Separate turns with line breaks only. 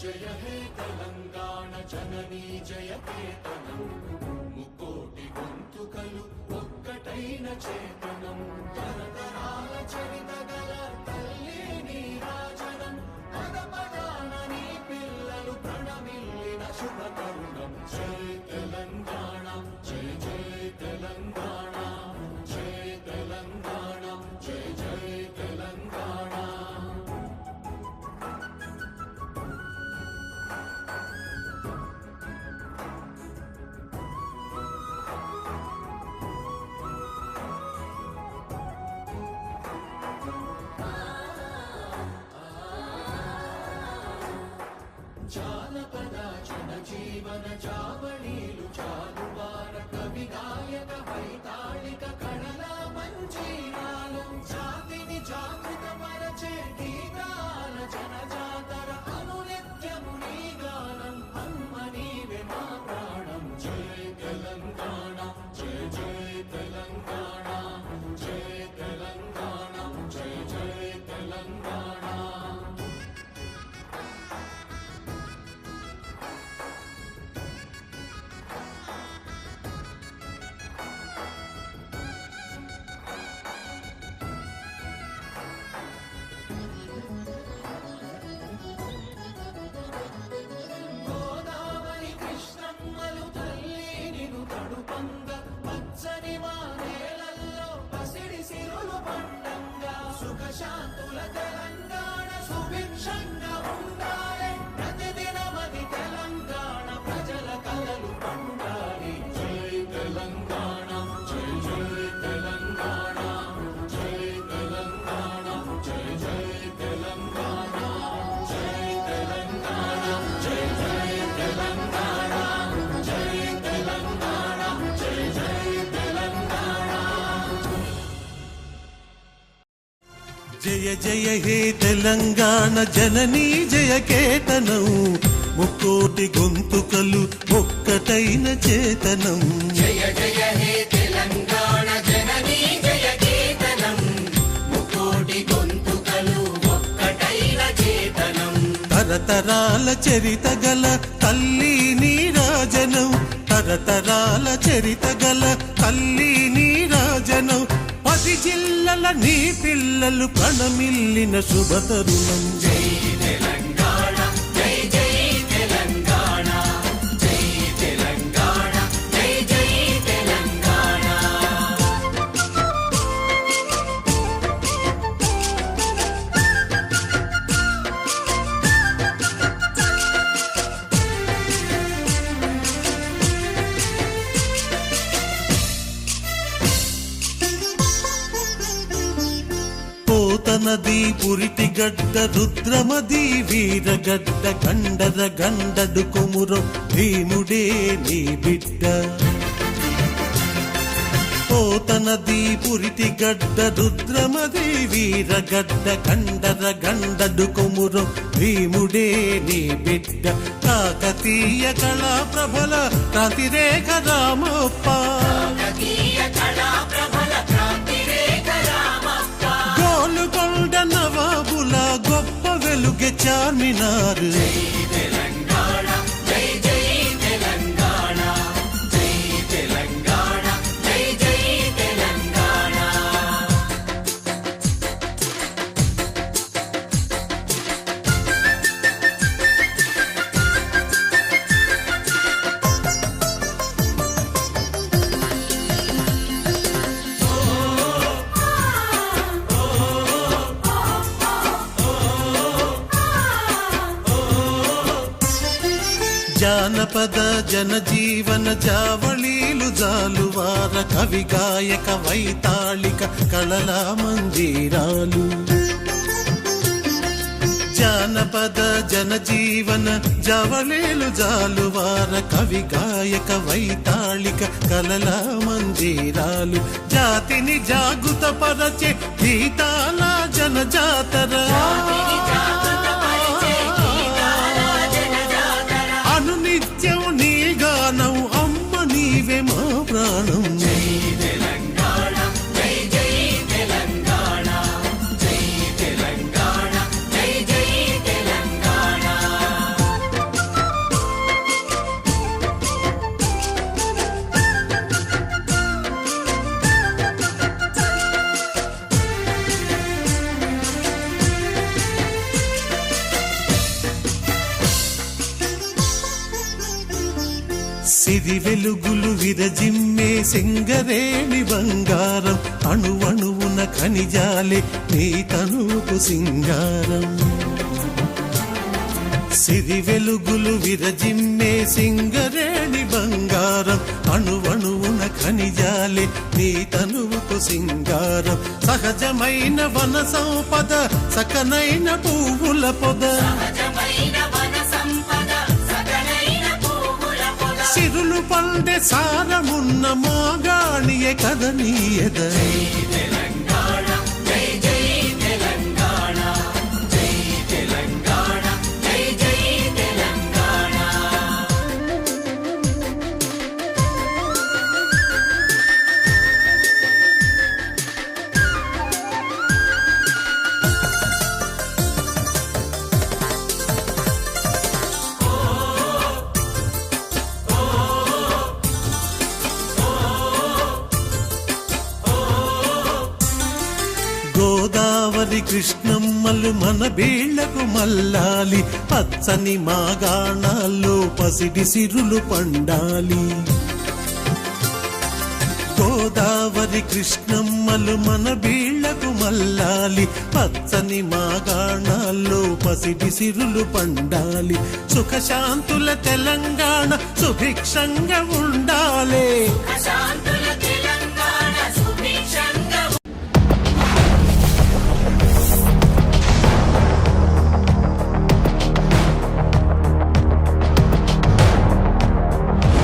జయ హే తెలంగాణ జననీ జయ కేతనం ముకోటి గొంతుకలు ఒక్కటైన చేతనం తరతరాల చరిత గల తల్లి నీరాజనం పద పదాన నీ పిల్లలు ప్రణమిల్లిన శుభ తరుణం జయ తెలంగాణ జయ జయ తెలంగాణ జయ తెలంగాణ జయ జయ తెలంగాణ జానపద జనజీవన చావళీలు చాలువార కవి గాయక వైతాళిక కళల మంజీరాలు జాతిని జాగృత పరచే గీతాల జనజాతర అనునిత్యము నీ గానం అమ్మ నీవే మా ప్రాణం జయ తెలంగాణ జయ జయ తెలంగాణ జయ తెలంగాణ జయ జయ తెలంగాణ శాంతుల తెలంగాణ సుభిక్షంగా ఉండాలి ప్రతిదినమది తెలంగాణ ప్రజల కలలు పండాలి జై తెలంగాణ జై జై తెలంగాణ జై తెలంగాణ జై జై తెలంగాణ జై తెలంగాణ జై జై తెలంగాణ జై తెలంగాణ జై జై తెలంగాణ
జయ జయ హే తెలంగాణ జననీ జయ కేతనం ముక్కోటి గొంతుకలు ఒక్కటైన చేతనం
జయ జయ హే తెలంగాణ జననీ జయ కేతనం ముక్కోటి గొంతుకలు ఒక్కటైన చేతనం
తరతరాల చరిత గల తల్లి నీరాజనం తరతరాల చరిత గల తల్లి నీరాజనం 10 జిల్లల నీ పిల్లలు ప్రణమిల్లిన శుభ తరుణం
జై తెలంగాణ జై జై తెలంగాణ జై తెలంగాణ జై జై తెలంగాణ
పోతనది పురిటి గడ్డ రుద్రమది వీరగడ్డ గండర గండడు కొమురం భీముడే నీ బిడ్డ పోతనది పురిటి గడ్డ రుద్రమది వీరగడ్డ గండర గండడు కొమురం భీముడే నీ బిడ్డ కాకతీయ కళా ప్రభల క్రాంతిరేఖ రామప్ప గోలుగొండ నవాబుల గొప్ప వెలుగె చార్మినార్
జై తెలంగాణ జై జై తెలంగాణ జై తెలంగాణ జై జై తెలంగాణ
జానపద జనజీవన జావళీలు జాలువార కవి గాయక వైతాళిక కళల మంజీరాలు జానపద జనజీవన జావళీలు జాలువార కవి గాయక వైతాళిక కళల మంజీరాలు జాతిని జాగృత పరచే గీతాల జనజాతర అనునిత్యం నీ గానం అమ్మ నీవే మా ప్రాణం
జై తెలంగాణ జై జై తెలంగాణ జై తెలంగాణ జై జై తెలంగాణ
సిరి వెలుగులు విరజిమ్మే సింగరేణి బంగారం అణువణువున ఖనిజాలే నీ తనుకు సింగారం సిరి వెలుగులు విరజిమ్మే సింగరేణి బంగారం అణువణువున ఖనిజాలే నీ తనువుకు సింగారం సహజమైన వన సంపద సకనైన పువ్వుల పొద
సహజమైన వన సంపద సకలైన పువ్వుల పొద
సిరులు పండే సారమున్న మోగాణియే కద నీయద
తెలంగాణ జై జై తెలంగాణ జై తెలంగాణ జై జై తెలంగాణ
గోదావరి కృష్ణమ్మలు మన బీళ్లకు మల్లాలి పచ్చని మాగాణాల్లో పసిడి సిరులు పండాలి గోదావరి కృష్ణమ్మలు మన బీళ్లకు మల్లాలి పచ్చని మాగాణాల్లో పసిడి సిరులు పండాలి సుఖశాంతుల తెలంగాణ సుభిక్షంగా ఉండాలి